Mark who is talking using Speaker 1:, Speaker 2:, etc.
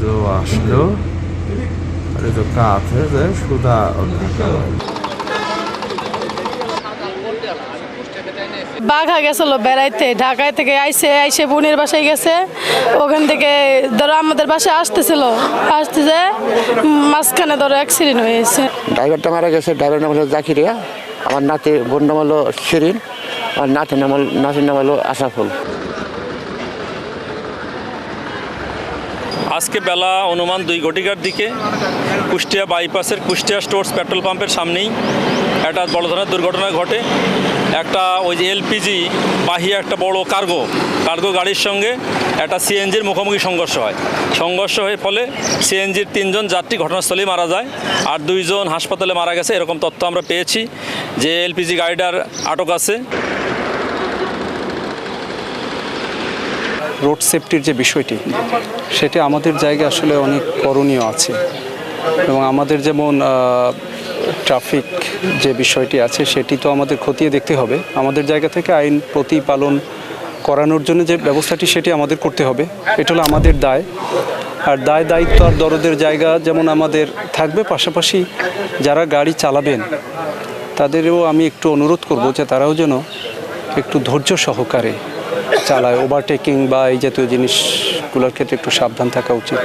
Speaker 1: তো আসলো আরে তো কাছে যে সুদা
Speaker 2: বাঘা গেছিল বেড়াইতে, ঢাকায় থেকে আইসে বোনের বাসায় গেছে। ওখান থেকে ধরো আমাদের বাসায় আসতেছে মাঝখানে ধরো অ্যাক্সিডেন্ট হয়েছে।
Speaker 3: ড্রাইভারটা মারা গেছে। ড্রাইভারের নাম হলো জাকিরিয়া, আমার নাতি বোন নাম হলো শিরিন, আমার নাতির নাম হলো আশাফুল।
Speaker 4: আজকে বেলা অনুমান 2 ঘটিকার দিকে কুষ্টিয়া বাইপাসের কুষ্টিয়া স্টোর্স পেট্রোল পাম্পের সামনেই একটা বড় ধরনের দুর্ঘটনা ঘটে। একটা ওই যে এলপিজি বাহী একটা বড় কার্গো গাড়ির সঙ্গে একটা সিএনজির মুখোমুখি সংঘর্ষ হয়। সংঘর্ষ হয়ে ফলে সিএনজির 3 জন যাত্রী ঘটনাস্থলেই মারা যায়, আর 2 জন হাসপাতালে মারা গেছে, এরকম তথ্য আমরা পেয়েছি। যে এলপিজি গাড়িটার আটক আছে।
Speaker 5: রোড সেফটির যে বিষয়টি, সেটি আমাদের জায়গায় আসলে অনেক করণীয় আছে, এবং আমাদের যেমন ট্রাফিক যে বিষয়টি আছে সেটি তো আমাদের খতিয়ে দেখতে হবে। আমাদের জায়গা থেকে আইন প্রতিপালন করানোর জন্য যে ব্যবস্থাটি সেটি আমাদের করতে হবে, এটা হলো আমাদের দায়। আর দায়িত্ব আর দরদের জায়গা যেমন আমাদের থাকবে, পাশাপাশি যারা গাড়ি চালাবেন তাদেরও আমি একটু অনুরোধ করব যে তারাও যেন একটু ধৈর্য সহকারে চালায়। ওভারটেকিং বা এই জাতীয় জিনিসগুলোর ক্ষেত্রে একটু সাবধান থাকা উচিত।